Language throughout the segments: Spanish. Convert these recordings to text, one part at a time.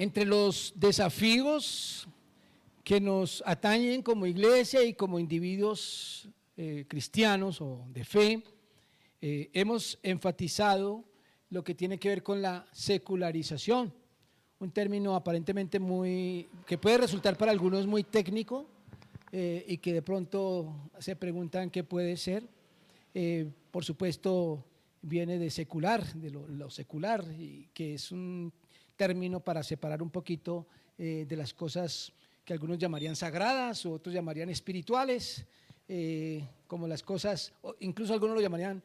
Entre los desafíos que nos atañen como iglesia y como individuos cristianos o de fe, hemos enfatizado lo que tiene que ver con la secularización, un término aparentemente que puede resultar para algunos muy técnico y que de pronto se preguntan qué puede ser. Por supuesto viene de secular, de lo secular, y que es un término para separar un poquito de las cosas que algunos llamarían sagradas o otros llamarían espirituales, como las cosas, incluso algunos lo llamarían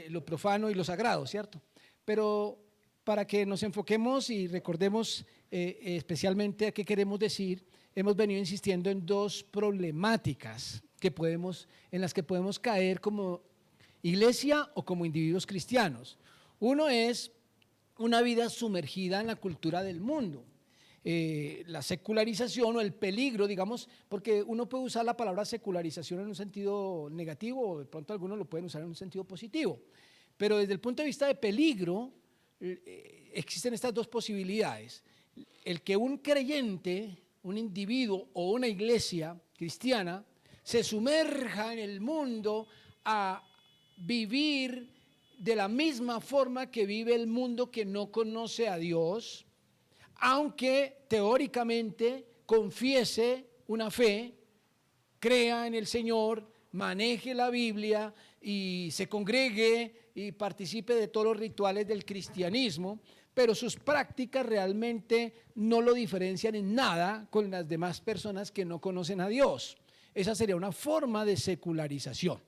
lo profano y lo sagrado, ¿cierto? Pero para que nos enfoquemos y recordemos especialmente a qué queremos decir, hemos venido insistiendo en dos problemáticas en las que podemos caer como iglesia o como individuos cristianos. Uno es una vida sumergida en la cultura del mundo, la secularización o el peligro, digamos, porque uno puede usar la palabra secularización en un sentido negativo o de pronto algunos lo pueden usar en un sentido positivo, pero desde el punto de vista de peligro existen estas dos posibilidades: el que un creyente, un individuo o una iglesia cristiana se sumerja en el mundo a vivir de la misma forma que vive el mundo que no conoce a Dios, aunque teóricamente confiese una fe, crea en el Señor, maneje la Biblia y se congregue y participe de todos los rituales del cristianismo, pero sus prácticas realmente no lo diferencian en nada con las demás personas que no conocen a Dios. Esa sería una forma de secularización.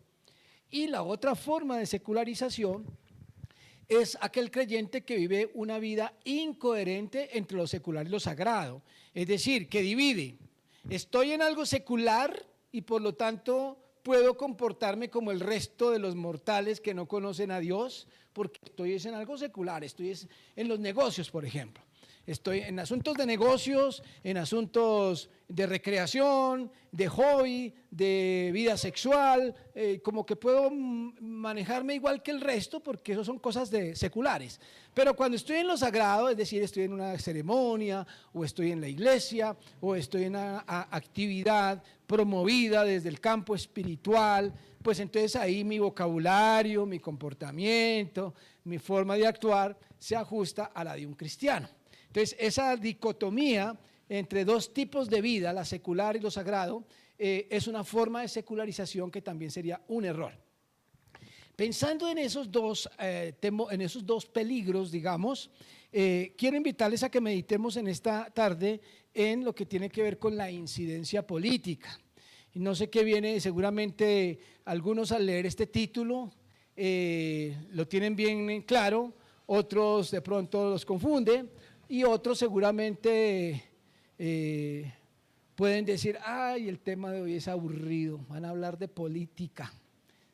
Y la otra forma de secularización es aquel creyente que vive una vida incoherente entre lo secular y lo sagrado, es decir, que divide: estoy en algo secular y por lo tanto puedo comportarme como el resto de los mortales que no conocen a Dios, porque estoy en algo secular, estoy en los negocios, por ejemplo. Estoy en asuntos de negocios, en asuntos de recreación, de hobby, de vida sexual, como que puedo manejarme igual que el resto porque eso son cosas seculares. Pero cuando estoy en lo sagrado, es decir, estoy en una ceremonia o estoy en la iglesia o estoy en una actividad promovida desde el campo espiritual, pues entonces ahí mi vocabulario, mi comportamiento, mi forma de actuar se ajusta a la de un cristiano. Entonces, esa dicotomía entre dos tipos de vida, la secular y lo sagrado, es una forma de secularización que también sería un error. Pensando en esos dos peligros, digamos, quiero invitarles a que meditemos en esta tarde en lo que tiene que ver con la incidencia política. Y no sé qué viene, seguramente algunos al leer este título lo tienen bien claro, otros de pronto los confunde, y otros seguramente pueden decir: ay, el tema de hoy es aburrido, van a hablar de política,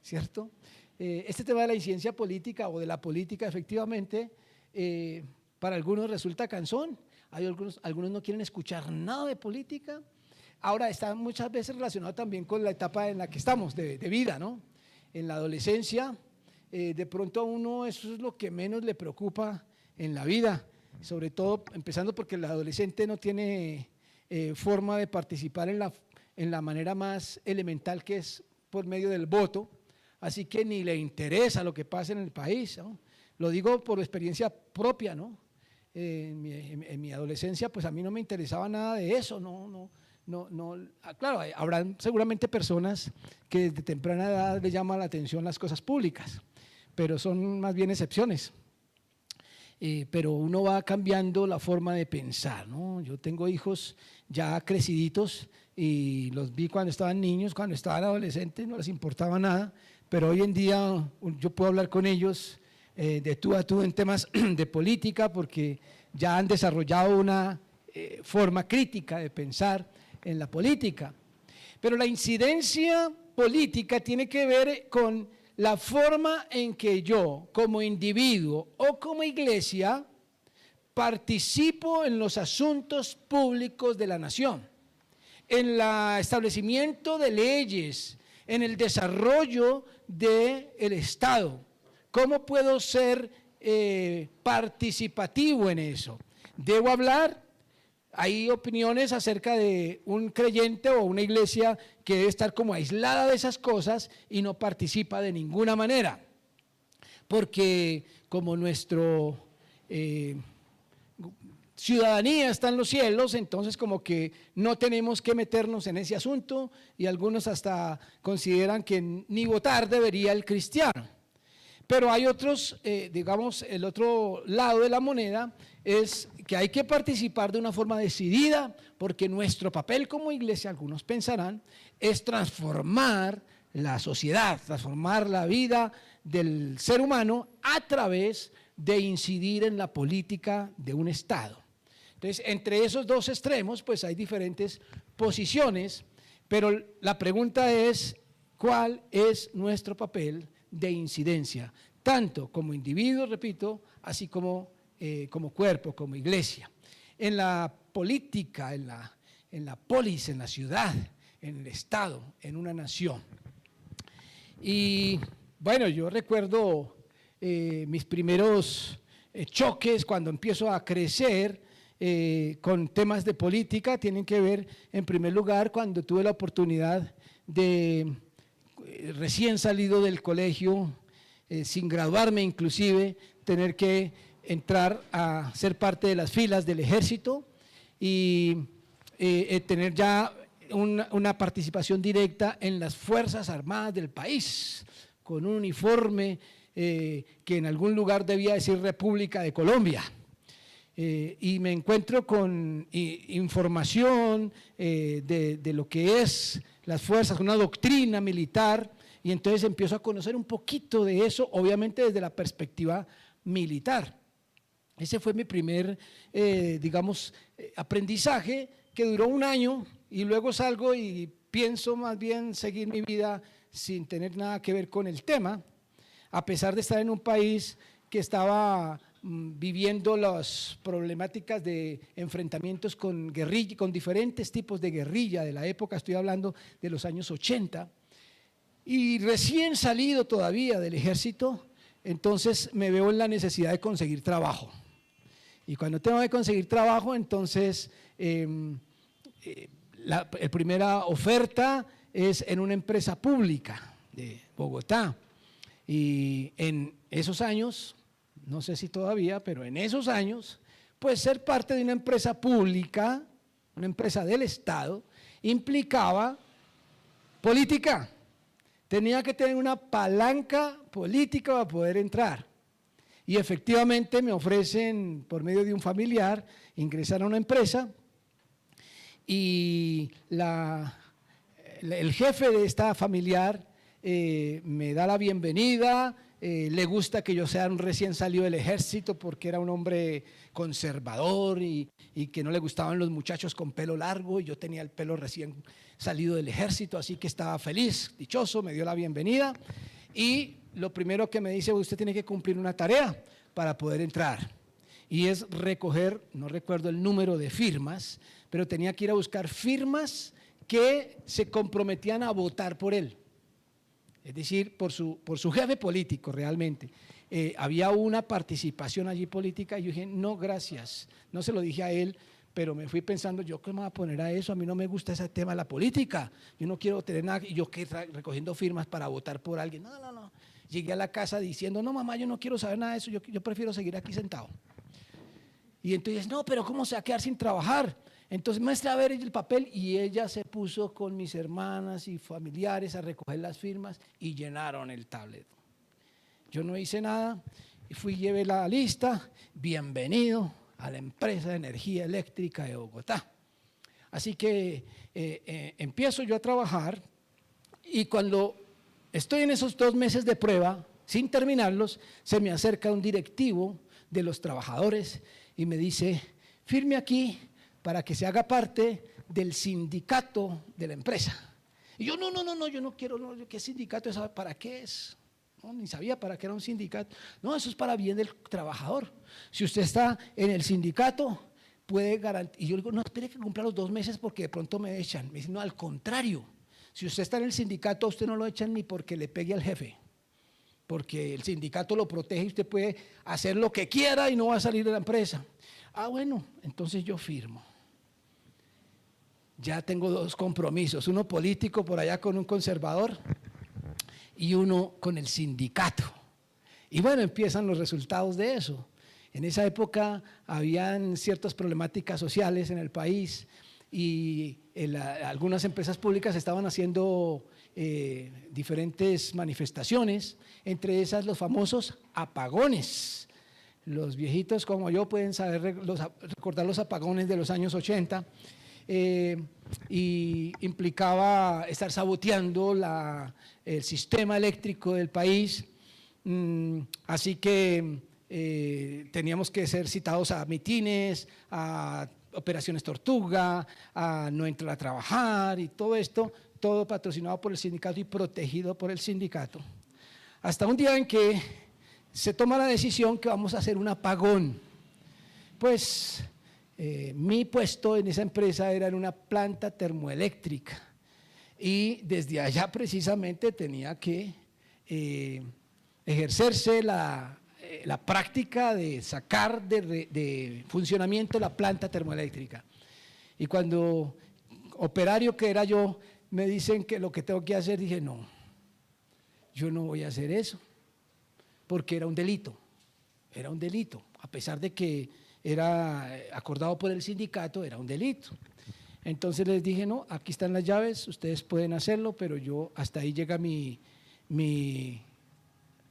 ¿cierto? Este tema de la incidencia política o de la política efectivamente para algunos resulta cansón, algunos no quieren escuchar nada de política. Ahora está muchas veces relacionado también con la etapa en la que estamos de vida, ¿no? En la adolescencia, de pronto a uno eso es lo que menos le preocupa en la vida, sobre todo empezando porque el adolescente no tiene forma de participar en la manera más elemental, que es por medio del voto, así que ni le interesa lo que pasa en el país, ¿no? Lo digo por experiencia propia, ¿no? En mi adolescencia pues a mí no me interesaba nada de eso, no, claro, habrán seguramente personas que desde temprana edad les llama la atención las cosas públicas, pero son más bien excepciones. Pero uno va cambiando la forma de pensar, ¿no? Yo tengo hijos ya creciditos y los vi cuando estaban niños, cuando estaban adolescentes, no les importaba nada, pero hoy en día yo puedo hablar con ellos de tú a tú en temas de política porque ya han desarrollado una forma crítica de pensar en la política. Pero la incidencia política tiene que ver con la forma en que yo, como individuo o como iglesia, participo en los asuntos públicos de la nación, en el establecimiento de leyes, en el desarrollo del Estado. ¿Cómo puedo ser participativo en eso? ¿Debo hablar? hay opiniones acerca de un creyente o una iglesia que debe estar como aislada de esas cosas y no participa de ninguna manera, porque como nuestro ciudadanía está en los cielos, entonces como que no tenemos que meternos en ese asunto, y algunos hasta consideran que ni votar debería el cristiano. Pero hay otros, digamos, el otro lado de la moneda es que hay que participar de una forma decidida, porque nuestro papel como iglesia, algunos pensarán, es transformar la sociedad, transformar la vida del ser humano a través de incidir en la política de un Estado. Entonces, entre esos dos extremos, pues hay diferentes posiciones, pero la pregunta es, ¿cuál es nuestro papel de incidencia? Tanto como individuos, repito, así como cuerpo, como iglesia. En la política, en la polis, en la ciudad, en el Estado, en una nación. Y bueno, yo recuerdo mis primeros choques cuando empiezo a crecer con temas de política. Tienen que ver, en primer lugar, cuando tuve la oportunidad de, recién salido del colegio, sin graduarme inclusive, tener que entrar a ser parte de las filas del ejército y tener ya una participación directa en las Fuerzas Armadas del país, con un uniforme que en algún lugar debía decir República de Colombia. Y me encuentro con información de lo que es las fuerzas, una doctrina militar, y entonces empiezo a conocer un poquito de eso, obviamente desde la perspectiva militar. Ese fue mi primer, digamos, aprendizaje, que duró un año, y luego salgo y pienso más bien seguir mi vida sin tener nada que ver con el tema, a pesar de estar en un país que estaba viviendo las problemáticas de enfrentamientos con guerrilla, con diferentes tipos de guerrilla de la época. Estoy hablando de los años 80, y recién salido todavía del ejército, entonces me veo en la necesidad de conseguir trabajo. Y cuando tengo que conseguir trabajo, entonces la primera oferta es en una empresa pública de Bogotá. Y en esos años, no sé si todavía, pero en esos años, pues ser parte de una empresa pública, una empresa del Estado, implicaba política. Tenía que tener una palanca política para poder entrar. Y efectivamente me ofrecen, por medio de un familiar, ingresar a una empresa, y el jefe de esta familiar me da la bienvenida. Le gusta que yo sea un recién salido del ejército, porque era un hombre conservador y que no le gustaban los muchachos con pelo largo, y yo tenía el pelo recién salido del ejército, así que estaba feliz, dichoso, me dio la bienvenida, y lo primero que me dice: usted tiene que cumplir una tarea para poder entrar, y es recoger, no recuerdo el número de firmas, pero tenía que ir a buscar firmas que se comprometían a votar por él. Es decir, por su jefe político realmente. Había una participación allí política, y yo dije, no, gracias. No se lo dije a él, pero me fui pensando, ¿yo qué me voy a poner a eso? A mí no me gusta ese tema de la política. Yo no quiero tener nada, y yo que recogiendo firmas para votar por alguien. No. Llegué a la casa diciendo, no, mamá, yo no quiero saber nada de eso, yo prefiero seguir aquí sentado. Y entonces, no, pero ¿cómo se va a quedar sin trabajar? Entonces, muestra a ver el papel, y ella se puso con mis hermanas y familiares a recoger las firmas y llenaron el tablet. Yo no hice nada, y fui, llevé la lista, bienvenido a la empresa de energía eléctrica de Bogotá. Así que empiezo yo a trabajar, y cuando estoy en esos 2 meses de prueba, sin terminarlos, se me acerca un directivo de los trabajadores y me dice, firme aquí para que se haga parte del sindicato de la empresa. Y yo, no, yo no quiero, no, ¿qué sindicato es? ¿Para qué es? No, ni sabía para qué era un sindicato. No, eso es para bien del trabajador. Si usted está en el sindicato, puede garantizar. Y yo le digo, no, espere que cumpla los 2 meses porque de pronto me echan. Me dice, no, al contrario. Si usted está en el sindicato, a usted no lo echan ni porque le pegue al jefe, porque el sindicato lo protege y usted puede hacer lo que quiera y no va a salir de la empresa. Ah, bueno, entonces yo firmo. ya tengo dos compromisos, uno político por allá con un conservador y uno con el sindicato. Y bueno, empiezan los resultados de eso. En esa época habían ciertas problemáticas sociales en el país y algunas empresas públicas estaban haciendo diferentes manifestaciones, entre esas los famosos apagones. Los viejitos como yo pueden recordar los apagones de los años 80, y implicaba estar saboteando el sistema eléctrico del país, así que teníamos que ser citados a mitines, a operaciones tortuga, a no entrar a trabajar y todo esto, todo patrocinado por el sindicato y protegido por el sindicato. Hasta un día en que se toma la decisión que vamos a hacer un apagón. Pues mi puesto en esa empresa era en una planta termoeléctrica y desde allá precisamente tenía que ejercerse la práctica de sacar de funcionamiento la planta termoeléctrica. Y cuando operario que era yo, me dicen que lo que tengo que hacer, dije no, yo no voy a hacer eso, porque era un delito, a pesar de que era acordado por el sindicato, era un delito. Entonces les dije, no, aquí están las llaves, ustedes pueden hacerlo, pero yo hasta ahí llega mi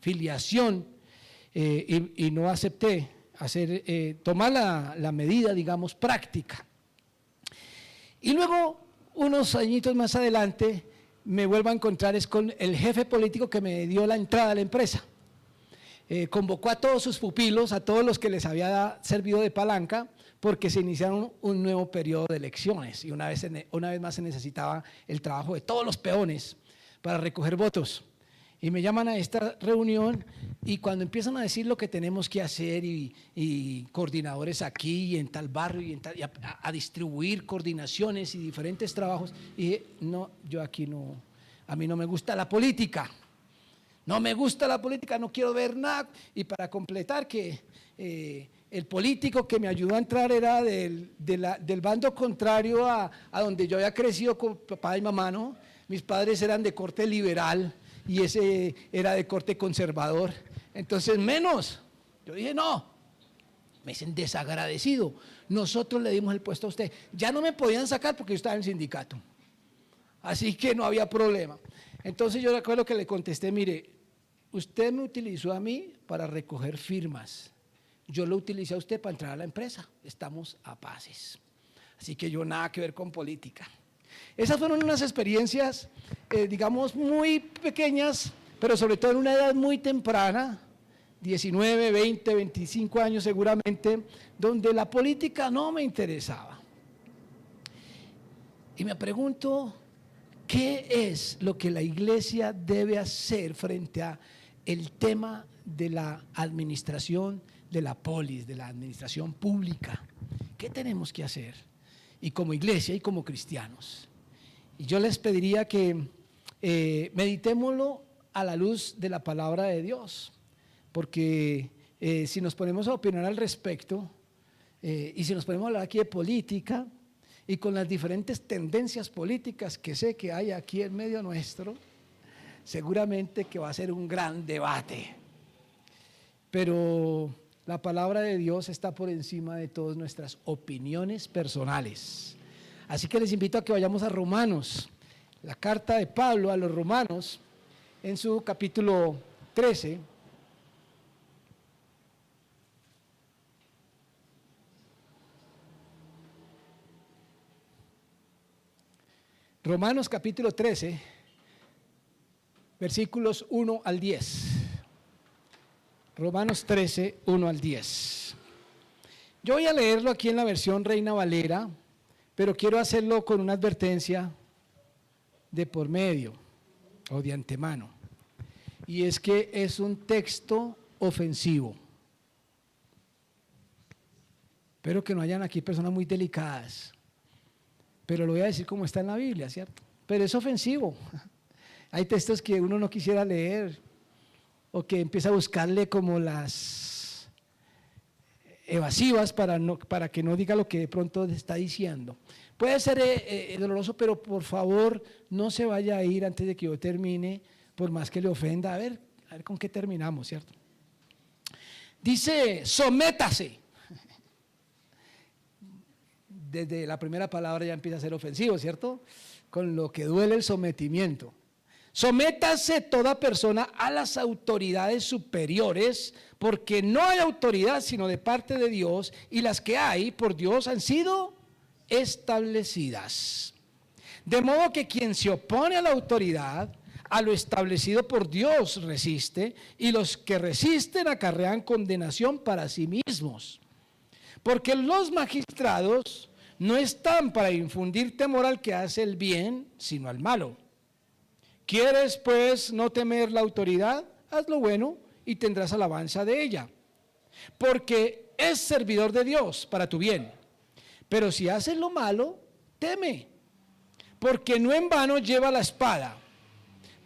filiación, y no acepté tomar la medida, digamos, práctica. Y luego, unos añitos más adelante, me vuelvo a encontrar con el jefe político que me dio la entrada a la empresa. Convocó a todos sus pupilos, a todos los que les había servido de palanca, porque se iniciaron un nuevo periodo de elecciones y una vez más se necesitaba el trabajo de todos los peones para recoger votos. Y me llaman a esta reunión y cuando empiezan a decir lo que tenemos que hacer y coordinadores aquí y en tal barrio y a distribuir coordinaciones y diferentes trabajos, y dije, no, yo aquí no, a mí no me gusta la política. No me gusta la política, no quiero ver nada. Y para completar que el político que me ayudó a entrar era del bando contrario a donde yo había crecido con papá y mamá, ¿no? Mis padres eran de corte liberal y ese era de corte conservador. Entonces menos. Yo dije no, me dicen desagradecido. Nosotros le dimos el puesto a usted. Ya no me podían sacar porque yo estaba en el sindicato. Así que no había problema. Entonces yo recuerdo que le contesté, mire, usted me utilizó a mí para recoger firmas, yo lo utilicé a usted para entrar a la empresa, estamos a paces. Así que yo nada que ver con política. Esas fueron unas experiencias, digamos, muy pequeñas, pero sobre todo en una edad muy temprana, 19, 20, 25 años seguramente, donde la política no me interesaba. Y me pregunto, ¿qué es lo que la iglesia debe hacer frente a el tema de la administración de la polis, de la administración pública? ¿Qué tenemos que hacer? Y como iglesia y como cristianos. Y yo les pediría que meditémoslo a la luz de la palabra de Dios, porque si nos ponemos a opinar al respecto, y si nos ponemos a hablar aquí de política, y con las diferentes tendencias políticas que sé que hay aquí en medio nuestro, seguramente que va a ser un gran debate. Pero la palabra de Dios está por encima de todas nuestras opiniones personales. Así que les invito a que vayamos a Romanos, la carta de Pablo a los Romanos, en su capítulo 13. Romanos capítulo 13, versículos 1 al 10. Romanos 13, 1 al 10. Yo voy a leerlo aquí en la versión Reina Valera, pero quiero hacerlo con una advertencia de por medio o de antemano. Y es que es un texto ofensivo. Espero que no hayan aquí personas muy delicadas. Pero lo voy a decir como está en la Biblia, ¿cierto? Pero es ofensivo. Hay textos que uno no quisiera leer o que empieza a buscarle como evasivas para que no diga lo que de pronto está diciendo. Puede ser doloroso, pero por favor no se vaya a ir antes de que yo termine, por más que le ofenda. A ver con qué terminamos, ¿cierto? Dice, sométase. Desde la primera palabra ya empieza a ser ofensivo, ¿cierto? Con lo que duele el sometimiento. Sométase toda persona a las autoridades superiores, porque no hay autoridad sino de parte de Dios, y las que hay por Dios han sido establecidas. De modo que quien se opone a la autoridad, a lo establecido por Dios resiste, y los que resisten acarrean condenación para sí mismos. Porque los magistrados no están para infundir temor al que hace el bien, sino al malo. ¿Quieres pues no temer la autoridad? Haz lo bueno y tendrás alabanza de ella, porque es servidor de Dios para tu bien. Pero si haces lo malo, teme, porque no en vano lleva la espada,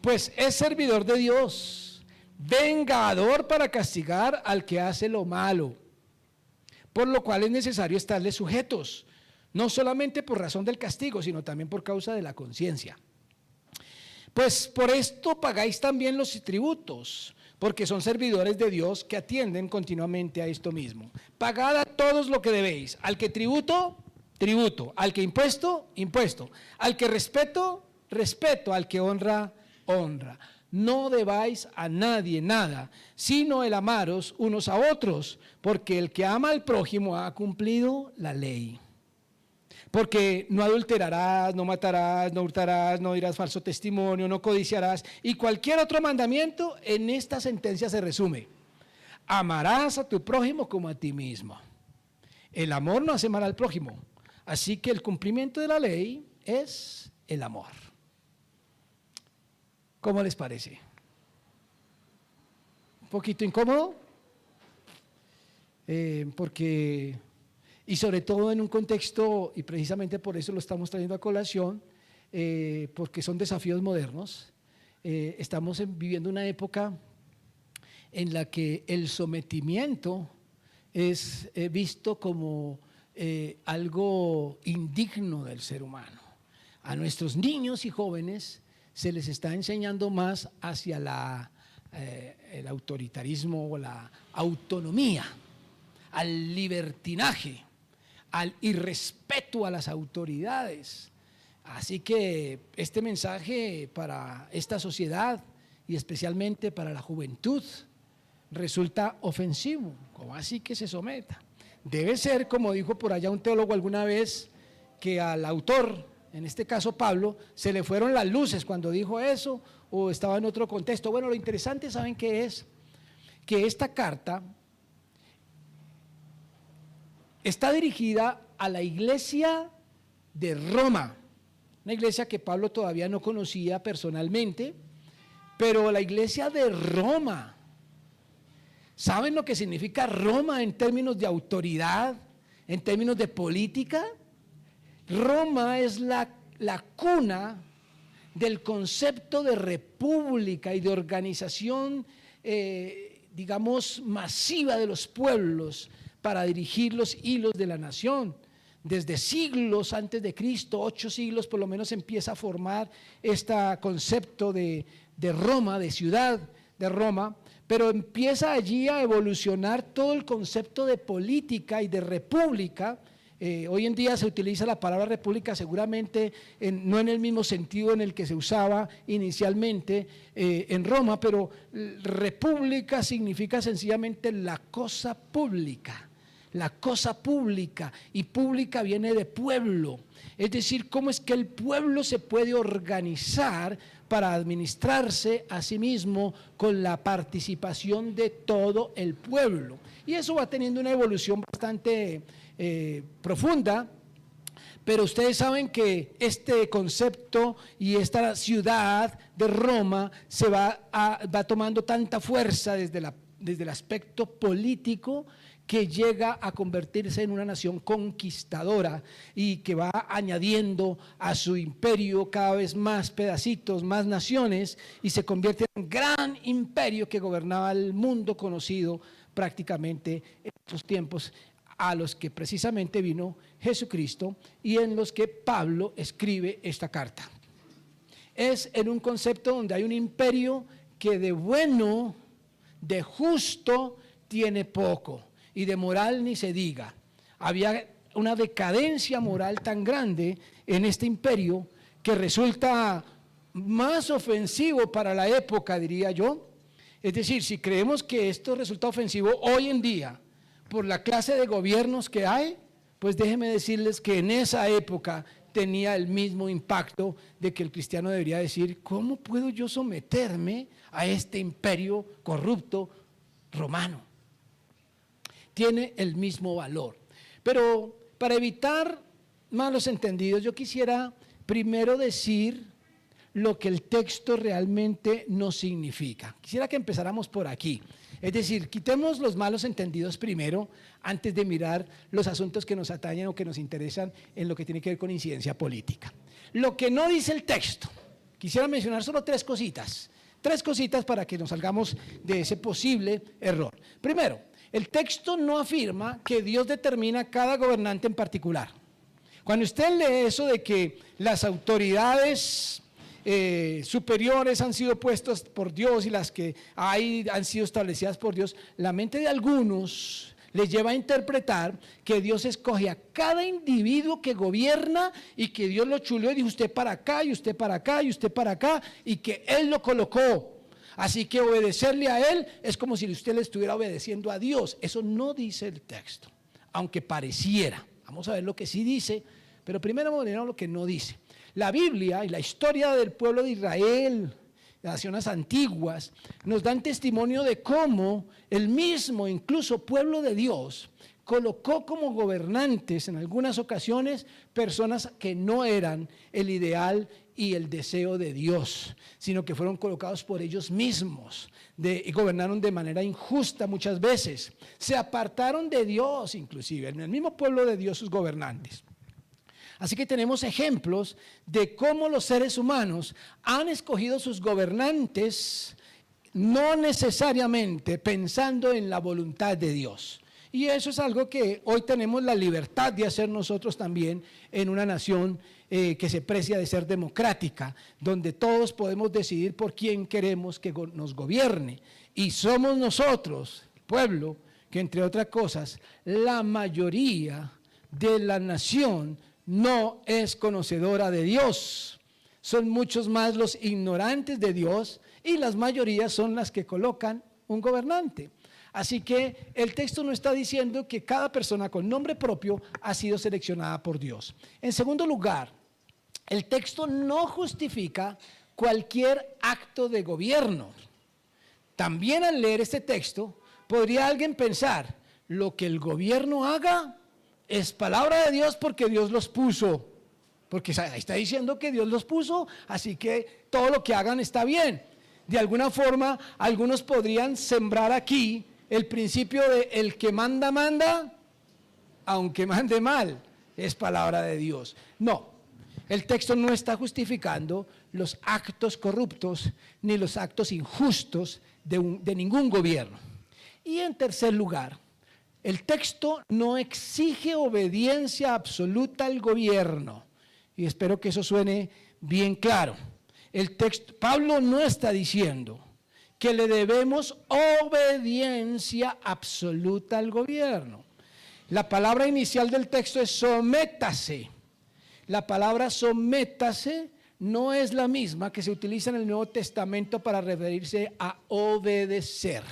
pues es servidor de Dios, vengador para castigar al que hace lo malo. Por lo cual es necesario estarles sujetos, no solamente por razón del castigo, sino también por causa de la conciencia. Pues por esto pagáis también los tributos, porque son servidores de Dios que atienden continuamente a esto mismo. Pagad a todos lo que debéis, al que tributo, tributo, al que impuesto, impuesto, al que respeto, respeto, al que honra, honra. No debáis a nadie nada, sino el amaros unos a otros, porque el que ama al prójimo ha cumplido la ley. Porque no adulterarás, no matarás, no hurtarás, no dirás falso testimonio, no codiciarás, y cualquier otro mandamiento en esta sentencia se resume: amarás a tu prójimo como a ti mismo. El amor no hace mal al prójimo, así que el cumplimiento de la ley es el amor. ¿Cómo les parece? ¿Un poquito incómodo? Porque... Y sobre todo en un contexto, y precisamente por eso lo estamos trayendo a colación, porque son desafíos modernos. Estamos viviendo una época en la que el sometimiento es visto como algo indigno del ser humano. A nuestros niños y jóvenes se les está enseñando más hacia el autoritarismo o la autonomía, al libertinaje, al irrespeto a las autoridades. Así que este mensaje para esta sociedad y especialmente para la juventud resulta ofensivo. ¿Cómo así que se someta? Debe ser, como dijo por allá un teólogo alguna vez, que al autor, en este caso Pablo, se le fueron las luces cuando dijo eso, o estaba en otro contexto. Bueno, lo interesante, ¿saben qué es? Que esta carta está dirigida a la iglesia de Roma, una iglesia que Pablo todavía no conocía personalmente, pero la iglesia de Roma. ¿Saben lo que significa Roma en términos de autoridad, en términos de política? Roma es la cuna del concepto de república y de organización, digamos, masiva de los pueblos, para dirigir los hilos de la nación. Desde siglos antes de Cristo, 8 siglos por lo menos, empieza a formar este concepto de Roma, de ciudad de Roma, pero empieza allí a evolucionar todo el concepto de política y de república. Hoy en día se utiliza la palabra república seguramente no en el mismo sentido en el que se usaba inicialmente en Roma, pero república significa sencillamente la cosa pública. La cosa pública, y pública viene de pueblo, es decir, cómo es que el pueblo se puede organizar para administrarse a sí mismo con la participación de todo el pueblo. Y eso va teniendo una evolución bastante profunda, pero ustedes saben que este concepto y esta ciudad de Roma se va tomando tanta fuerza desde el aspecto político, que llega a convertirse en una nación conquistadora y que va añadiendo a su imperio cada vez más pedacitos, más naciones, y se convierte en un gran imperio que gobernaba el mundo conocido prácticamente en estos tiempos a los que precisamente vino Jesucristo y en los que Pablo escribe esta carta. Es en un concepto donde hay un imperio que de bueno, de justo, tiene poco, y de moral ni se diga. Había una decadencia moral tan grande en este imperio que resulta más ofensivo para la época, diría yo. Es decir, si creemos que esto resulta ofensivo hoy en día por la clase de gobiernos que hay, pues déjenme decirles que en esa época tenía el mismo impacto de que el cristiano debería decir, ¿cómo puedo yo someterme a este imperio corrupto romano? Tiene el mismo valor. Pero para evitar malos entendidos, yo quisiera primero decir lo que el texto realmente nos significa. Quisiera que empezáramos por aquí. Es decir, quitemos los malos entendidos primero antes de mirar los asuntos que nos atañen o que nos interesan en lo que tiene que ver con incidencia política. Lo que no dice el texto, quisiera mencionar solo tres cositas para que nos salgamos de ese posible error. Primero, el texto no afirma que Dios determina cada gobernante en particular. Cuando usted lee eso de que las autoridades superiores han sido puestas por Dios y las que hay han sido establecidas por Dios, la mente de algunos les lleva a interpretar que Dios escoge a cada individuo que gobierna y que Dios lo chuleó y dijo usted para acá y usted para acá y usted para acá y que Él lo colocó. Así que obedecerle a Él es como si usted le estuviera obedeciendo a Dios. Eso no dice el texto, aunque pareciera. Vamos a ver lo que sí dice, pero primero vamos a ver lo que no dice. La Biblia y la historia del pueblo de Israel, de naciones antiguas, nos dan testimonio de cómo el mismo, incluso pueblo de Dios, colocó como gobernantes en algunas ocasiones personas que no eran el ideal y el deseo de Dios, sino que fueron colocados por ellos mismos y gobernaron de manera injusta muchas veces. Se apartaron de Dios inclusive, en el mismo pueblo de Dios sus gobernantes. Así que tenemos ejemplos de cómo los seres humanos han escogido sus gobernantes no necesariamente pensando en la voluntad de Dios. Y eso es algo que hoy tenemos la libertad de hacer nosotros también en una nación que se precia de ser democrática, donde todos podemos decidir por quién queremos que nos gobierne. Y somos nosotros, el pueblo, que entre otras cosas, la mayoría de la nación no es conocedora de Dios. Son muchos más los ignorantes de Dios y las mayorías son las que colocan un gobernante. Así que el texto no está diciendo que cada persona con nombre propio ha sido seleccionada por Dios. En segundo lugar, el texto no justifica cualquier acto de gobierno. También al leer este texto, podría alguien pensar, lo que el gobierno haga es palabra de Dios porque Dios los puso. Porque está diciendo que Dios los puso, así que todo lo que hagan está bien. De alguna forma, algunos podrían sembrar aquí el principio de el que manda, manda, aunque mande mal, es palabra de Dios. No, el texto no está justificando los actos corruptos ni los actos injustos de ningún gobierno. Y en tercer lugar, el texto no exige obediencia absoluta al gobierno. Y espero que eso suene bien claro. Pablo no está diciendo que le debemos obediencia absoluta al gobierno. La palabra inicial del texto es sométase. La palabra sométase no es la misma que se utiliza en el Nuevo Testamento para referirse a obedecer.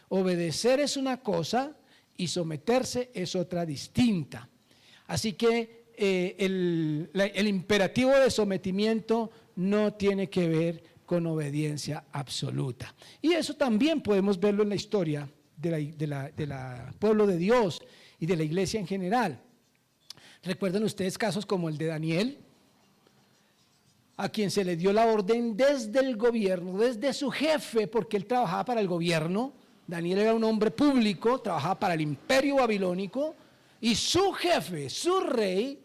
Obedecer es una cosa y someterse es otra distinta. Así que el imperativo de sometimiento no tiene que ver con obediencia absoluta. Y eso también podemos verlo en la historia del pueblo de Dios y de la iglesia en general. ¿Recuerdan ustedes casos como el de Daniel? A quien se le dio la orden desde el gobierno, desde su jefe, porque él trabajaba para el gobierno. Daniel era un hombre público, trabajaba para el imperio babilónico, y su jefe, su rey,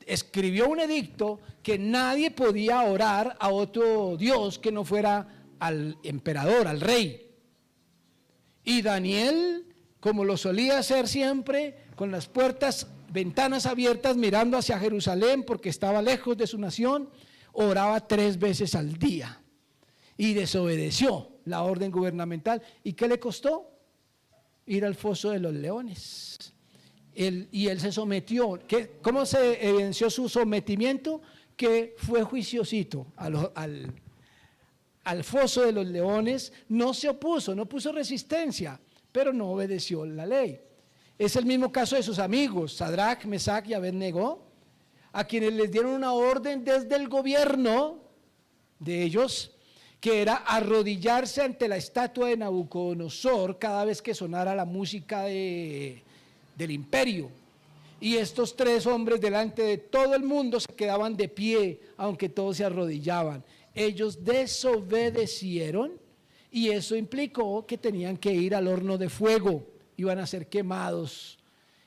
escribió un edicto que nadie podía orar a otro Dios que no fuera al emperador, al rey. Y Daniel como lo solía hacer siempre, con las puertas, ventanas abiertas, mirando hacia Jerusalén, porque estaba lejos de su nación, oraba 3 veces al día y desobedeció la orden gubernamental. ¿Y qué le costó? Ir al foso de los leones. Y él se sometió. ¿Cómo se evidenció su sometimiento? Que fue juiciosito al foso de los leones, no se opuso, no puso resistencia, pero no obedeció la ley. Es el mismo caso de sus amigos, Sadrach, Mesach y Abednego, a quienes les dieron una orden desde el gobierno de ellos, que era arrodillarse ante la estatua de Nabucodonosor cada vez que sonara la música del imperio. Y estos 3 hombres delante de todo el mundo se quedaban de pie, aunque todos se arrodillaban. Ellos desobedecieron y eso implicó que tenían que ir al horno de fuego, iban a ser quemados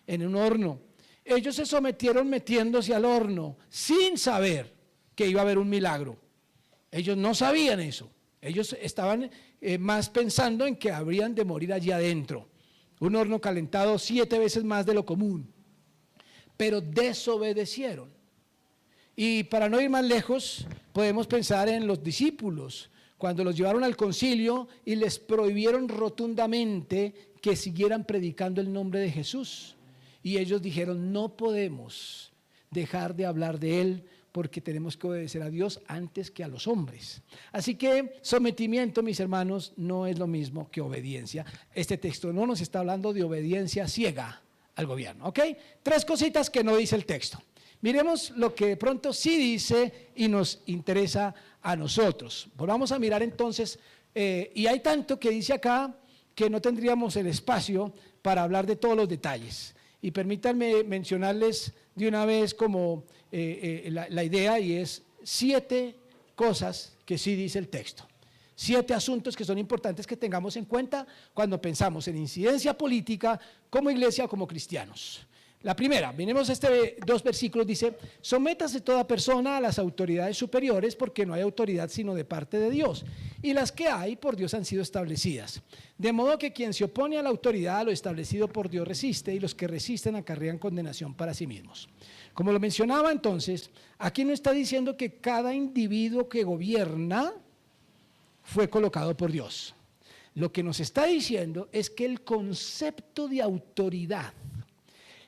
en un horno. Ellos se sometieron metiéndose al horno sin saber que iba a haber un milagro. Ellos no sabían eso, ellos estaban más pensando en que habrían de morir allí adentro. Un horno calentado 7 veces más de lo común, pero desobedecieron. Y para no ir más lejos, podemos pensar en los discípulos, cuando los llevaron al concilio y les prohibieron rotundamente que siguieran predicando el nombre de Jesús. Y ellos dijeron, no podemos dejar de hablar de Él porque tenemos que obedecer a Dios antes que a los hombres. Así que sometimiento, mis hermanos, no es lo mismo que obediencia. Este texto no nos está hablando de obediencia ciega al gobierno, ¿ok? 3 cositas que no dice el texto. Miremos lo que de pronto sí dice y nos interesa a nosotros. Volvamos a mirar entonces, y hay tanto que dice acá que no tendríamos el espacio para hablar de todos los detalles. Y permítanme mencionarles de una vez como la idea, y es 7 cosas que sí dice el texto. 7 asuntos que son importantes que tengamos en cuenta cuando pensamos en incidencia política como iglesia o como cristianos. La primera, miremos 2 versículos, dice, sométase toda persona a las autoridades superiores porque no hay autoridad sino de parte de Dios, y las que hay por Dios han sido establecidas. De modo que quien se opone a la autoridad, a lo establecido por Dios resiste, y los que resisten acarrean condenación para sí mismos. Como lo mencionaba entonces, aquí no está diciendo que cada individuo que gobierna fue colocado por Dios. Lo que nos está diciendo es que el concepto de autoridad,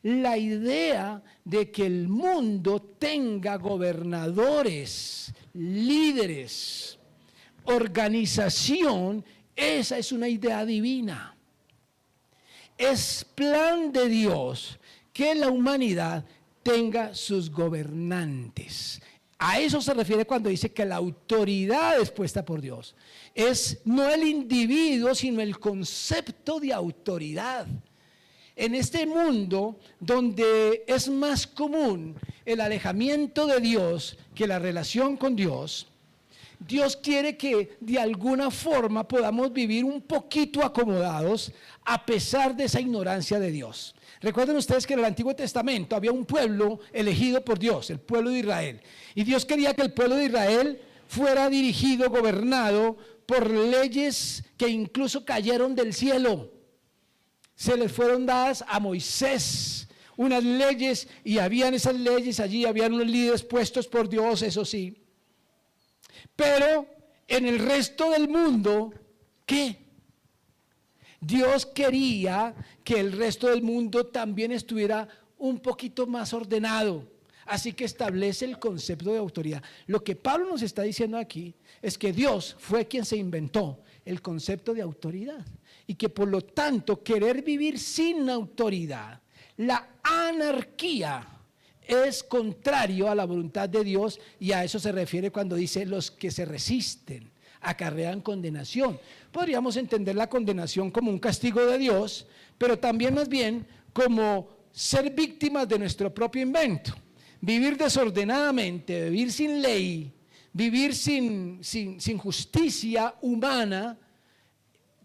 la idea de que el mundo tenga gobernadores, líderes, organización, esa es una idea divina. Es plan de Dios que la humanidad tenga sus gobernantes. A eso se refiere cuando dice que la autoridad es puesta por Dios. Es no el individuo, sino el concepto de autoridad. En este mundo donde es más común el alejamiento de Dios que la relación con Dios, Dios quiere que de alguna forma podamos vivir un poquito acomodados a pesar de esa ignorancia de Dios. Recuerden ustedes que en el Antiguo Testamento había un pueblo elegido por Dios, el pueblo de Israel. Y Dios quería que el pueblo de Israel fuera dirigido, gobernado por leyes que incluso cayeron del cielo. Se les fueron dadas a Moisés unas leyes, y habían esas leyes allí, habían unos líderes puestos por Dios, eso sí. Pero en el resto del mundo, ¿qué? Dios quería que el resto del mundo también estuviera un poquito más ordenado. Así que establece el concepto de autoridad. Lo que Pablo nos está diciendo aquí es que Dios fue quien se inventó el concepto de autoridad. Y que por lo tanto querer vivir sin autoridad, la anarquía, es contrario a la voluntad de Dios, y a eso se refiere cuando dice los que se resisten acarrean condenación. Podríamos entender la condenación como un castigo de Dios, pero también más bien como ser víctimas de nuestro propio invento. Vivir desordenadamente, vivir sin ley, vivir sin justicia humana,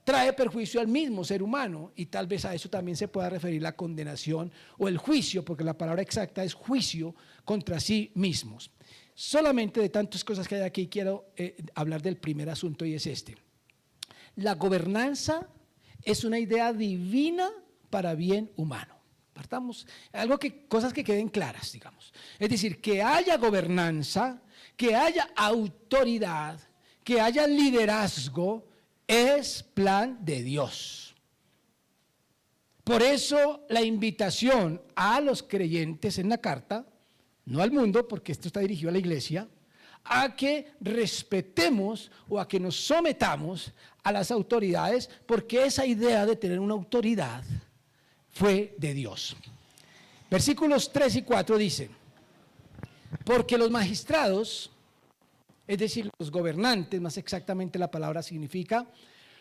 trae perjuicio al mismo ser humano, y tal vez a eso también se pueda referir la condenación o el juicio, porque la palabra exacta es juicio contra sí mismos. Solamente de tantas cosas que hay aquí quiero hablar del primer asunto, y es este. La gobernanza es una idea divina para bien humano. Partamos, cosas que queden claras, digamos. Es decir, que haya gobernanza, que haya autoridad, que haya liderazgo, es plan de Dios. Por eso la invitación a los creyentes en la carta, no al mundo, porque esto está dirigido a la iglesia, a que respetemos o a que nos sometamos a las autoridades, porque esa idea de tener una autoridad fue de Dios. Versículos 3 y 4 dice: porque los magistrados, es decir, los gobernantes, más exactamente la palabra significa,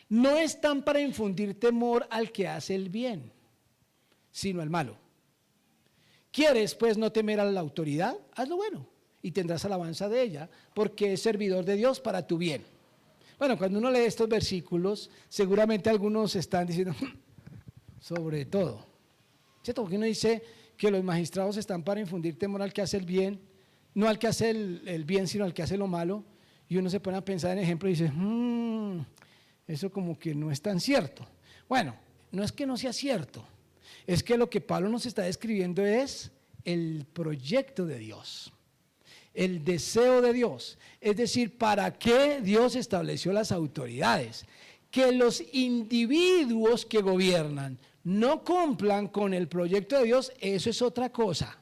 no están para infundir temor al que hace el bien, sino al malo. ¿Quieres pues no temer a la autoridad? Haz lo bueno y tendrás alabanza de ella, porque es servidor de Dios para tu bien. Bueno, cuando uno lee estos versículos, seguramente algunos están diciendo, sobre todo, ¿cierto? Porque uno dice que los magistrados están para infundir temor al que hace el bien, no al que hace el bien, sino al que hace lo malo, y uno se pone a pensar en ejemplo y dice, eso como que no es tan cierto. Bueno, no es que no sea cierto, es que lo que Pablo nos está describiendo es el proyecto de Dios, el deseo de Dios, es decir, para qué Dios estableció las autoridades. Que los individuos que gobiernan no cumplan con el proyecto de Dios, eso es otra cosa.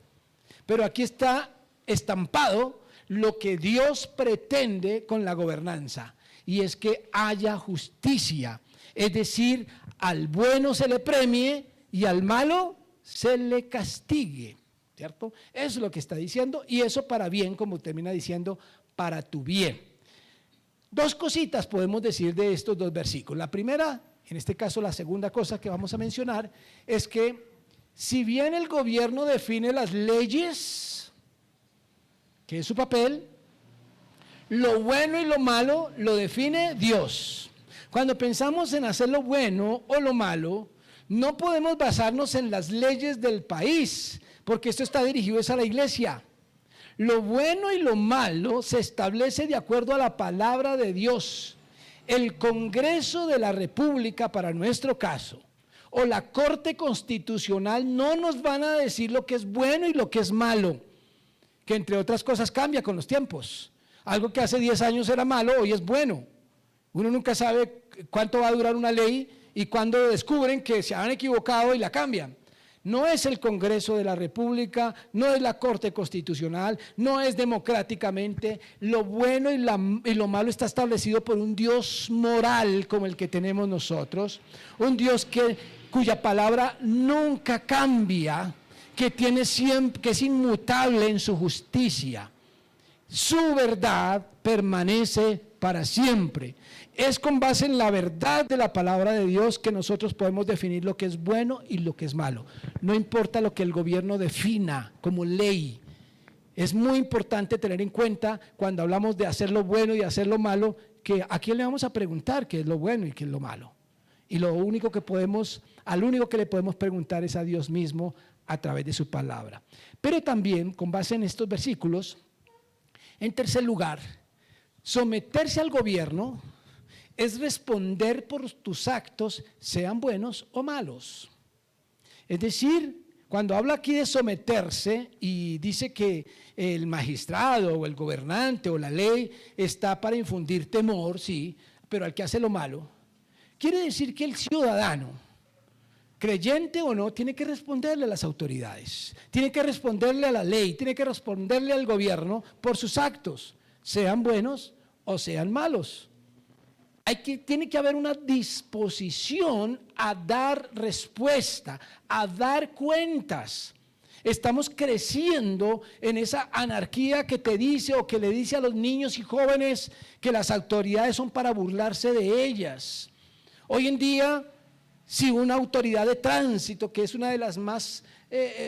Pero aquí está estampado lo que Dios pretende con la gobernanza, y es que haya justicia, es decir, al bueno se le premie y al malo se le castigue, ¿cierto? Eso es lo que está diciendo, y eso para bien, como termina diciendo, para tu bien. Dos cositas podemos decir de estos dos versículos. La primera, en este caso la segunda cosa que vamos a mencionar, es que si bien el gobierno define las leyes, que es su papel, lo bueno y lo malo lo define Dios. Cuando pensamos en hacer lo bueno o lo malo, no podemos basarnos en las leyes del país, porque esto está dirigido a la iglesia. Lo bueno y lo malo se establece de acuerdo a la palabra de Dios. El Congreso de la República, para nuestro caso, o la Corte Constitucional no nos van a decir lo que es bueno y lo que es malo, que entre otras cosas cambia con los tiempos. Algo que hace 10 años era malo, hoy es bueno. Uno nunca sabe cuánto va a durar una ley y cuando descubren que se han equivocado y la cambian. No es el Congreso de la República, no es la Corte Constitucional, no es democráticamente. Lo bueno y lo malo está establecido por un Dios moral como el que tenemos nosotros, un Dios cuya palabra nunca cambia, que es inmutable en su justicia. Su verdad permanece para siempre. Es con base en la verdad de la palabra de Dios que nosotros podemos definir lo que es bueno y lo que es malo. No importa lo que el gobierno defina como ley. Es muy importante tener en cuenta cuando hablamos de hacer lo bueno y hacer lo malo, que a quién le vamos a preguntar qué es lo bueno y qué es lo malo. Y al único que le podemos preguntar es a Dios mismo a través de su palabra. Pero también, con base en estos versículos, en tercer lugar, someterse al gobierno es responder por tus actos, sean buenos o malos. Es decir, cuando habla aquí de someterse y dice que el magistrado o el gobernante o la ley está para infundir temor, sí, pero al que hace lo malo, quiere decir que el ciudadano, creyente o no, tiene que responderle a las autoridades, tiene que responderle a la ley, tiene que responderle al gobierno por sus actos, sean buenos o sean malos. Tiene que haber una disposición a dar respuesta, a dar cuentas. Estamos creciendo en esa anarquía que te dice o que le dice a los niños y jóvenes que las autoridades son para burlarse de ellas. Hoy en día, si una autoridad de tránsito, que es una de las más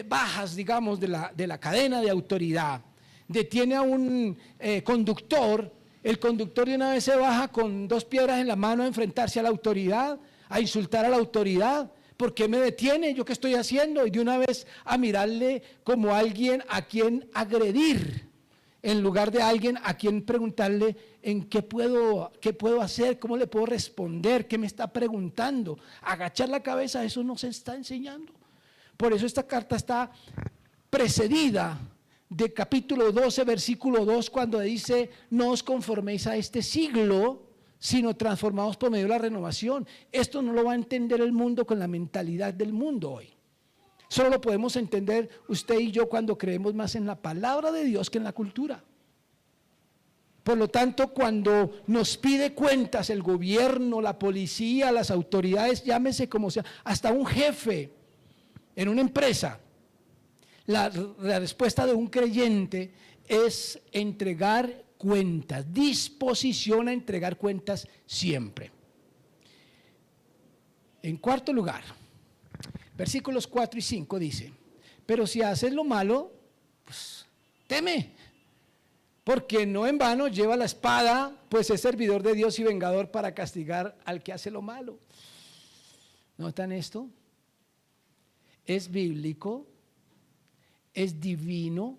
bajas, digamos, de la cadena de autoridad, detiene a un conductor, el conductor de una vez se baja con 2 piedras en la mano a enfrentarse a la autoridad, a insultar a la autoridad. ¿Por qué me detiene? ¿Yo qué estoy haciendo? Y de una vez a mirarle como alguien a quien agredir. en lugar de alguien a quien preguntarle en qué puedo hacer, cómo le puedo responder, qué me está preguntando. Agachar la cabeza, eso no se está enseñando. Por eso esta carta está precedida de capítulo 12, versículo 2, cuando dice: no os conforméis a este siglo, sino transformados por medio de la renovación. Esto no lo va a entender el mundo con la mentalidad del mundo hoy. Solo lo podemos entender usted y yo cuando creemos más en la palabra de Dios que en la cultura. Por lo tanto, cuando nos pide cuentas el gobierno, la policía, las autoridades, llámese como sea, hasta un jefe en una empresa, la respuesta de un creyente es entregar cuentas, disposición a entregar cuentas siempre. En cuarto lugar, versículos 4 y 5 dice: pero si haces lo malo, pues teme, porque no en vano lleva la espada, pues es servidor de Dios y vengador para castigar al que hace lo malo. ¿Notan esto? Es bíblico, es divino,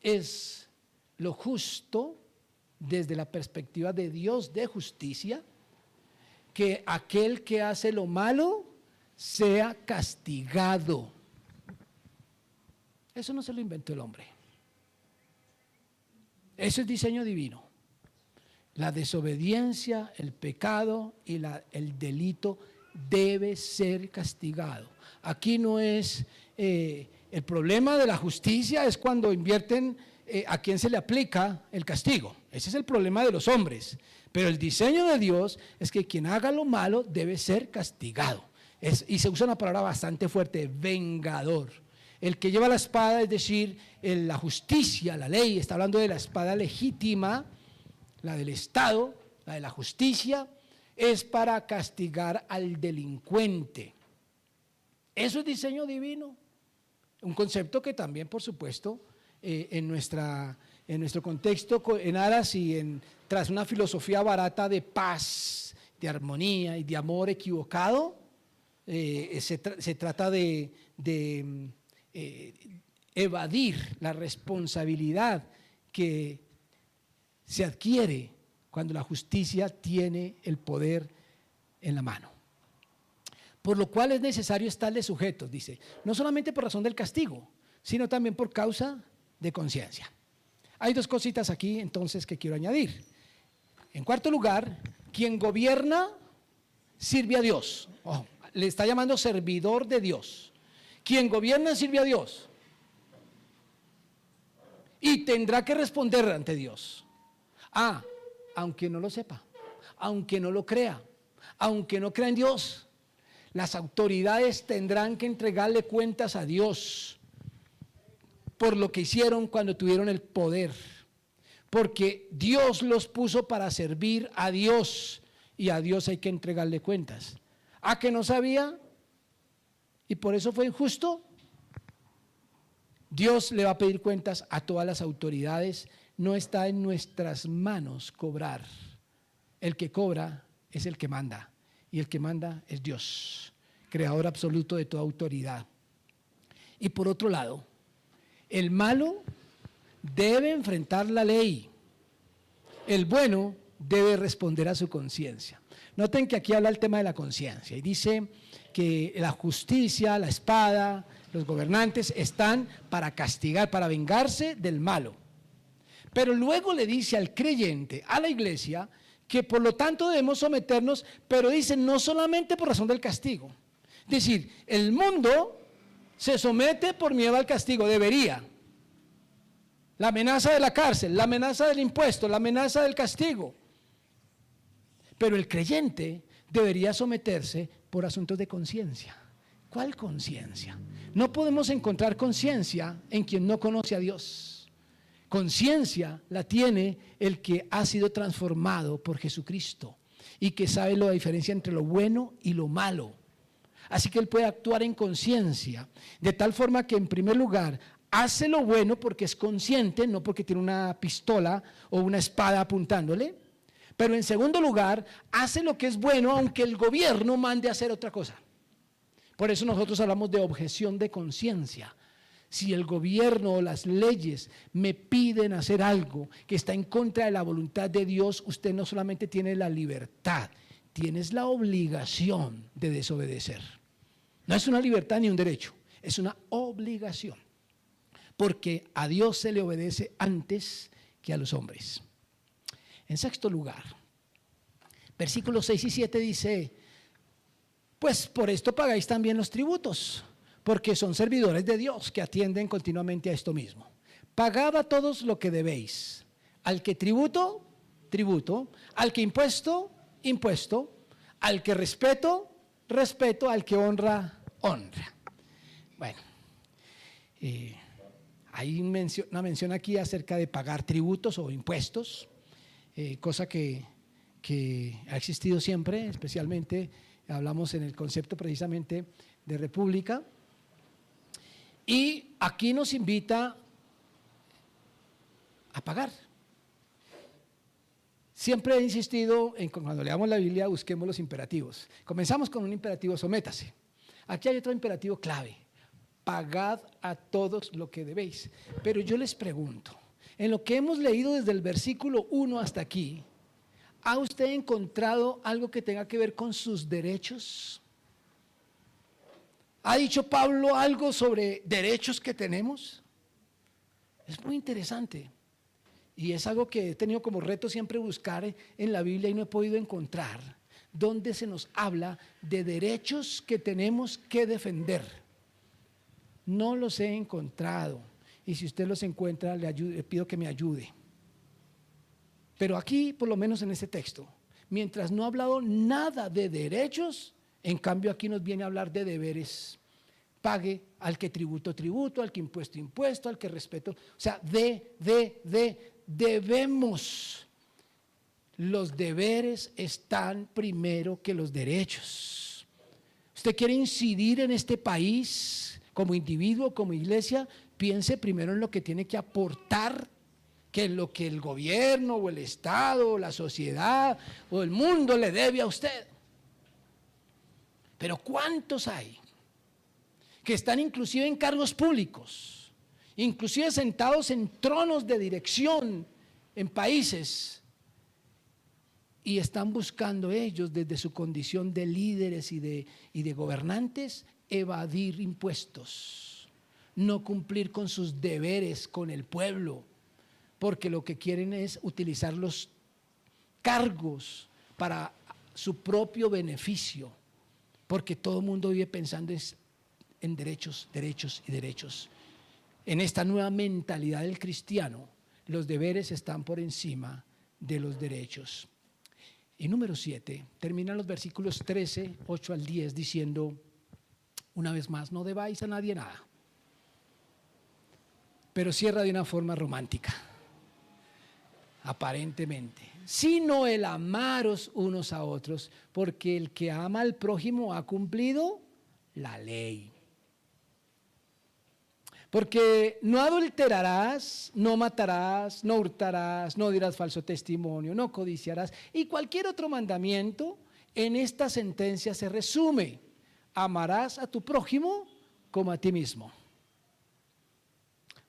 es lo justo desde la perspectiva de Dios de justicia, que aquel que hace lo malo sea castigado. Eso no se lo inventó el hombre. Eso es diseño divino. La desobediencia, el pecado y el delito debe ser castigado. Aquí no es, el problema de la justicia es cuando invierten a quién se le aplica el castigo. Ese es el problema de los hombres. Pero el diseño de Dios es que quien haga lo malo debe ser castigado. Y se usa una palabra bastante fuerte: vengador. El que lleva la espada, es decir, la justicia, la ley, está hablando de la espada legítima, la del Estado, la de la justicia, es para castigar al delincuente. Eso es diseño divino. Un concepto que también, por supuesto, en nuestro contexto, en aras y tras una filosofía barata de paz, de armonía y de amor equivocado, se trata de evadir la responsabilidad que se adquiere cuando la justicia tiene el poder en la mano. Por lo cual es necesario estarle sujetos, dice, no solamente por razón del castigo, sino también por causa de conciencia. Hay dos cositas aquí entonces que quiero añadir. En cuarto lugar, quien gobierna sirve a Dios. Ojo, le está llamando servidor de Dios. Quien gobierna sirve a Dios y tendrá que responder ante Dios. Aunque no lo sepa, aunque no lo crea, aunque no crea en Dios, las autoridades tendrán que entregarle cuentas a Dios por lo que hicieron cuando tuvieron el poder, porque Dios los puso para servir a Dios y a Dios hay que entregarle cuentas. ¿A que no sabía? ¿Y por eso fue injusto? Dios le va a pedir cuentas a todas las autoridades. No está en nuestras manos cobrar. El que cobra es el que manda. Y el que manda es Dios, creador absoluto de toda autoridad. Y por otro lado, el malo debe enfrentar la ley. El bueno debe responder a su conciencia. Noten que aquí habla el tema de la conciencia y dice que la justicia, la espada, los gobernantes están para castigar, para vengarse del malo. Pero luego le dice al creyente, a la iglesia, que por lo tanto debemos someternos, pero dice no solamente por razón del castigo. Es decir, el mundo se somete por miedo al castigo, debería. La amenaza de la cárcel, la amenaza del impuesto, la amenaza del castigo. Pero el creyente debería someterse por asuntos de conciencia. ¿Cuál conciencia? No podemos encontrar conciencia en quien no conoce a Dios. Conciencia la tiene el que ha sido transformado por Jesucristo y que sabe la diferencia entre lo bueno y lo malo. Así que él puede actuar en conciencia, de tal forma que en primer lugar hace lo bueno porque es consciente, no porque tiene una pistola o una espada apuntándole. Pero en segundo lugar, hace lo que es bueno aunque el gobierno mande a hacer otra cosa. Por eso nosotros hablamos de objeción de conciencia. Si el gobierno o las leyes me piden hacer algo que está en contra de la voluntad de Dios, usted no solamente tiene la libertad, tienes la obligación de desobedecer. No es una libertad ni un derecho, es una obligación. Porque a Dios se le obedece antes que a los hombres. En sexto lugar, versículos 6 y 7 dice: pues por esto pagáis también los tributos, porque son servidores de Dios que atienden continuamente a esto mismo. Pagad a todos lo que debéis. Al que tributo, tributo. Al que impuesto, impuesto. Al que respeto, respeto. Al que honra, honra. Bueno, hay una mención aquí acerca de pagar tributos o impuestos, cosa que ha existido siempre, especialmente hablamos en el concepto precisamente de república. Y aquí nos invita a pagar. Siempre he insistido en que cuando leamos la Biblia busquemos los imperativos. Comenzamos con un imperativo: sométase. Aquí hay otro imperativo clave: pagad a todos lo que debéis. Pero yo les pregunto, en lo que hemos leído desde el versículo 1 hasta aquí, ¿ha usted encontrado algo que tenga que ver con sus derechos? ¿Ha dicho Pablo algo sobre derechos que tenemos? Es muy interesante y es algo que he tenido como reto siempre buscar en la Biblia y no he podido encontrar, donde se nos habla de derechos que tenemos que defender. No los he encontrado, y si usted los encuentra le pido que me ayude. Pero aquí, por lo menos en este texto, mientras no ha hablado nada de derechos, en cambio aquí nos viene a hablar de deberes. Pague al que tributo, tributo, al que impuesto, impuesto, al que respeto. O sea, debemos. Los deberes están primero que los derechos. ¿Usted quiere incidir en este país como individuo, como iglesia? Piense primero en lo que tiene que aportar, que en lo que el gobierno o el Estado o la sociedad o el mundo le debe a usted. Pero ¿cuántos hay que están inclusive en cargos públicos, inclusive sentados en tronos de dirección en países, y están buscando ellos desde su condición de líderes y de gobernantes evadir impuestos, no cumplir con sus deberes con el pueblo, porque lo que quieren es utilizar los cargos para su propio beneficio, porque todo el mundo vive pensando en derechos, derechos y derechos. En esta nueva mentalidad del cristiano, los deberes están por encima de los derechos. Y número 7, terminan los versículos 13, 8 al 10 diciendo, una vez más, no debáis a nadie nada. Pero cierra de una forma romántica, aparentemente, sino el amaros unos a otros, porque el que ama al prójimo ha cumplido la ley. Porque no adulterarás, no matarás, no hurtarás, no dirás falso testimonio, no codiciarás. Y cualquier otro mandamiento en esta sentencia se resume: amarás a tu prójimo como a ti mismo.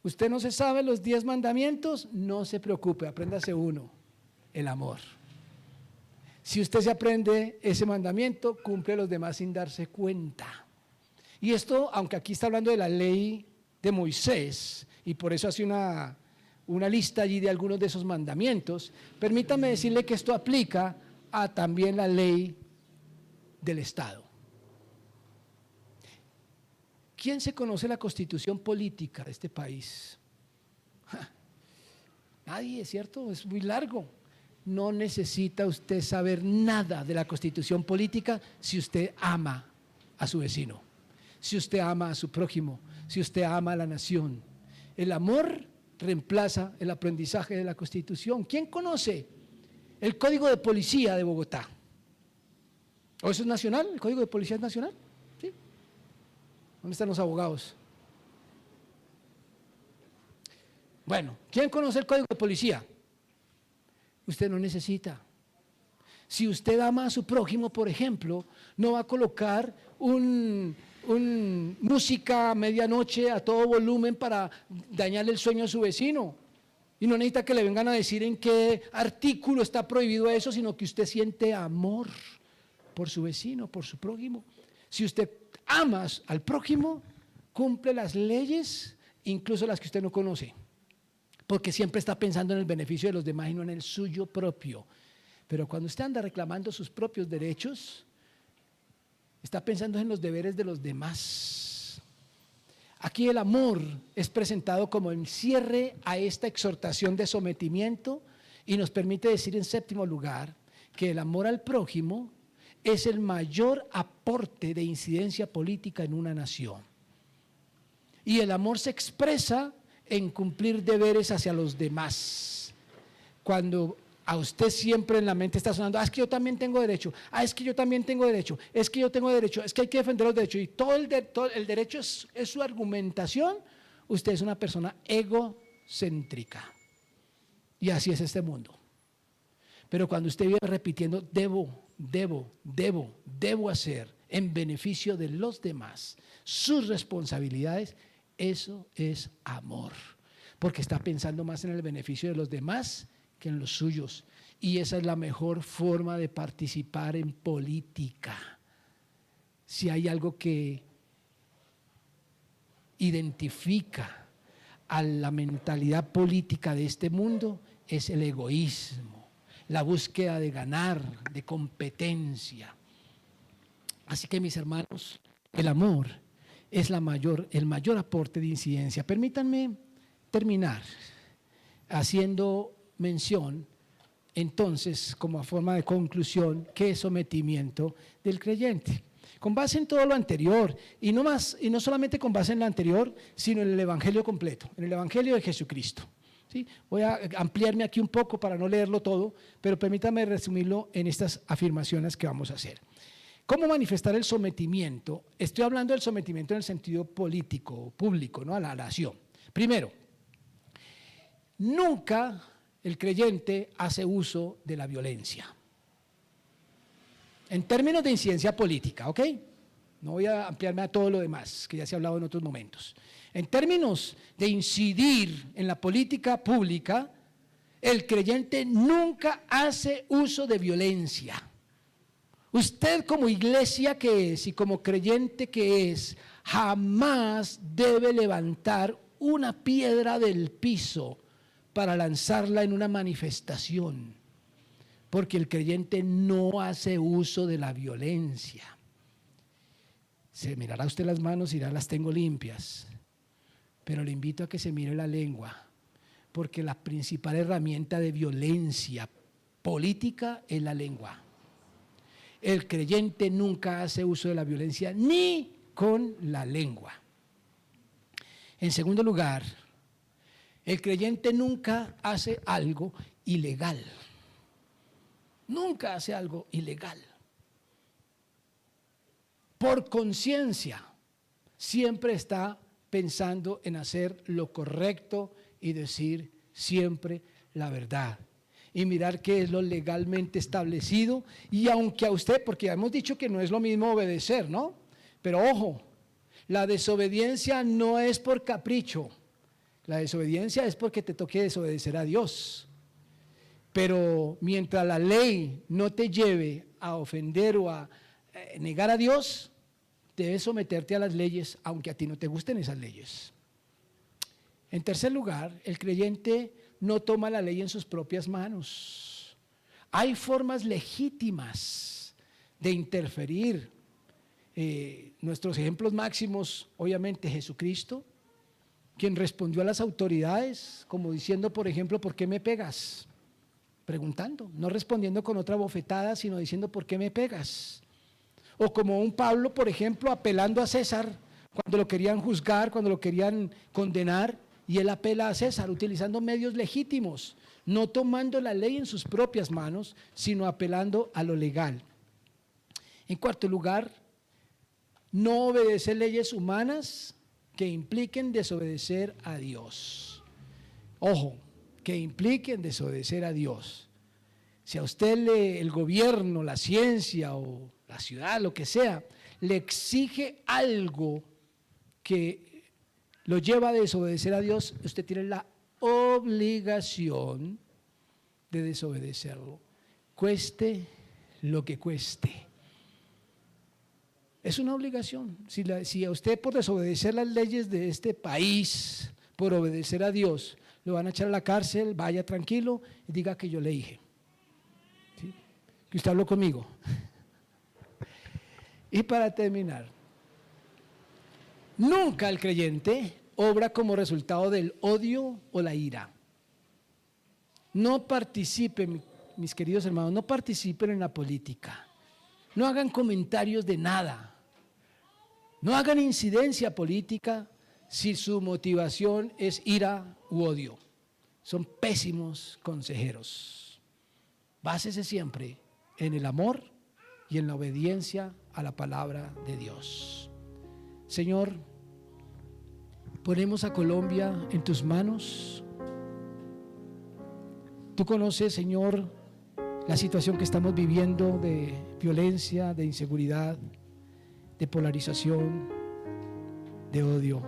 ¿Usted no se sabe los 10 mandamientos? No se preocupe, apréndase uno: el amor. Si usted se aprende ese mandamiento, cumple los demás sin darse cuenta. Y esto, aunque aquí está hablando de la ley de Moisés, y por eso hace una lista allí de algunos de esos mandamientos, permítame decirle que esto aplica a también la ley del Estado. ¿Quién se conoce la constitución política de este país? Nadie, ¿cierto? Es muy largo. No necesita usted saber nada de la constitución política si usted ama a su vecino, si usted ama a su prójimo, si usted ama a la nación. El amor reemplaza el aprendizaje de la Constitución. ¿Quién conoce el Código de Policía de Bogotá? ¿O eso es nacional? ¿El Código de Policía es nacional? ¿Sí? ¿Dónde están los abogados? Bueno, ¿quién conoce el Código de Policía? Usted no necesita. Si usted ama a su prójimo, por ejemplo, no va a colocar un música a medianoche a todo volumen para dañarle el sueño a su vecino. Y no necesita que le vengan a decir en qué artículo está prohibido eso, sino que usted siente amor por su vecino, por su prójimo. Si usted ama al prójimo, cumple las leyes, incluso las que usted no conoce, porque siempre está pensando en el beneficio de los demás y no en el suyo propio. Pero cuando usted anda reclamando sus propios derechos, está pensando en los deberes de los demás. Aquí el amor es presentado como el cierre a esta exhortación de sometimiento y nos permite decir en séptimo lugar que el amor al prójimo es el mayor aporte de incidencia política en una nación. Y el amor se expresa en cumplir deberes hacia los demás. Cuando a usted siempre en la mente está sonando, es que yo también tengo derecho, es que yo también tengo derecho, es que yo tengo derecho, es que hay que defender los derechos, y todo el derecho es su argumentación, usted es una persona egocéntrica. Y así es este mundo. Pero cuando usted vive repitiendo, debo hacer en beneficio de los demás sus responsabilidades, eso es amor, porque está pensando más en el beneficio de los demás que en los suyos. Y esa es la mejor forma de participar en política. Si hay algo que identifica a la mentalidad política de este mundo, es el egoísmo, la búsqueda de ganar, de competencia. Así que, mis hermanos, el amor es el mayor aporte de incidencia. Permítanme terminar haciendo mención, entonces, como forma de conclusión, qué es sometimiento del creyente. Con base en todo lo anterior, y no solamente con base en lo anterior, sino en el Evangelio completo, en el Evangelio de Jesucristo. ¿Sí? Voy a ampliarme aquí un poco para no leerlo todo, pero permítame resumirlo en estas afirmaciones que vamos a hacer. ¿Cómo manifestar el sometimiento? Estoy hablando del sometimiento en el sentido político, público, ¿no? A la nación. Primero, nunca el creyente hace uso de la violencia. En términos de incidencia política, ¿ok? No voy a ampliarme a todo lo demás, que ya se ha hablado en otros momentos. En términos de incidir en la política pública, el creyente nunca hace uso de violencia. Usted como iglesia que es y como creyente que es, jamás debe levantar una piedra del piso para lanzarla en una manifestación, porque el creyente no hace uso de la violencia. Se mirará usted las manos y dirá, las tengo limpias, pero le invito a que se mire la lengua, porque la principal herramienta de violencia política es la lengua. El creyente nunca hace uso de la violencia ni con la lengua. En segundo lugar, el creyente nunca hace algo ilegal. Nunca hace algo ilegal. Por conciencia, siempre está pensando en hacer lo correcto y decir siempre la verdad. Y mirar qué es lo legalmente establecido. Y aunque a usted, porque ya hemos dicho que no es lo mismo obedecer, ¿no? Pero ojo, la desobediencia no es por capricho. La desobediencia es porque te toque desobedecer a Dios. Pero mientras la ley no te lleve a ofender o a negar a Dios, debes someterte a las leyes, aunque a ti no te gusten esas leyes. En tercer lugar, el creyente no toma la ley en sus propias manos. Hay formas legítimas de interferir. Nuestros ejemplos máximos, obviamente, Jesucristo, quien respondió a las autoridades, como diciendo, por ejemplo, ¿por qué me pegas? Preguntando, no respondiendo con otra bofetada, sino diciendo, ¿por qué me pegas? O como un Pablo, por ejemplo, apelando a César, cuando lo querían juzgar, cuando lo querían condenar, y él apela a César, utilizando medios legítimos, no tomando la ley en sus propias manos, sino apelando a lo legal. En cuarto lugar, no obedecer leyes humanas que impliquen desobedecer a Dios. Ojo, que impliquen desobedecer a Dios. Si a usted el gobierno, la ciencia o la ciudad, lo que sea, le exige algo que lo lleva a desobedecer a Dios, usted tiene la obligación de desobedecerlo, cueste lo que cueste. Es una obligación. Si a usted por desobedecer las leyes de este país, por obedecer a Dios, lo van a echar a la cárcel, vaya tranquilo y diga que yo le dije. ¿Sí? Que usted habló conmigo. Y para terminar, nunca el creyente obra como resultado del odio o la ira. No participen, mis queridos hermanos, no participen en la política. No hagan comentarios de nada. No hagan incidencia política si su motivación es ira u odio. Son pésimos consejeros. Básese siempre en el amor y en la obediencia a la palabra de Dios. Señor, ponemos a Colombia en tus manos. Tú conoces, Señor, la situación que estamos viviendo de violencia, de inseguridad, de polarización, de odio.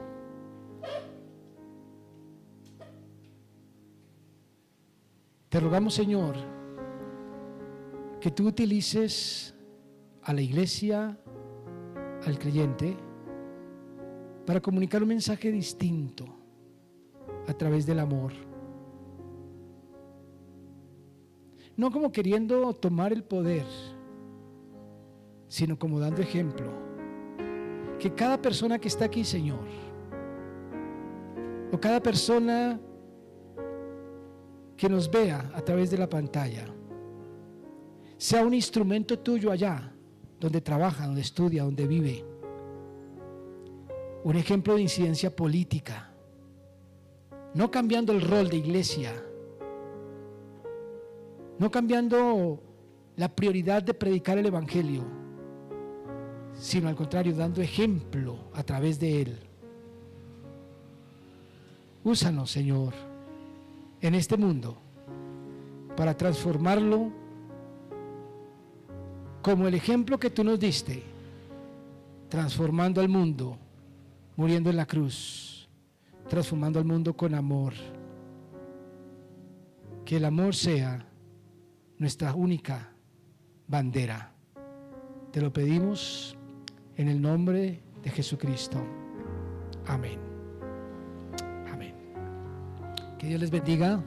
Te rogamos, Señor, que tú utilices a la iglesia, al creyente, para comunicar un mensaje distinto a través del amor. No como queriendo tomar el poder, sino como dando ejemplo. Que cada persona que está aquí, Señor, o cada persona que nos vea a través de la pantalla, sea un instrumento tuyo allá, donde trabaja, donde estudia, donde vive. Un ejemplo de incidencia política, no cambiando el rol de iglesia, no cambiando la prioridad de predicar el evangelio, sino al contrario, dando ejemplo a través de él. Úsanos, Señor, en este mundo para transformarlo como el ejemplo que tú nos diste, transformando al mundo, muriendo en la cruz, transformando al mundo con amor. Que el amor sea nuestra única bandera. Te lo pedimos en el nombre de Jesucristo. Amén. Amén. Que Dios les bendiga.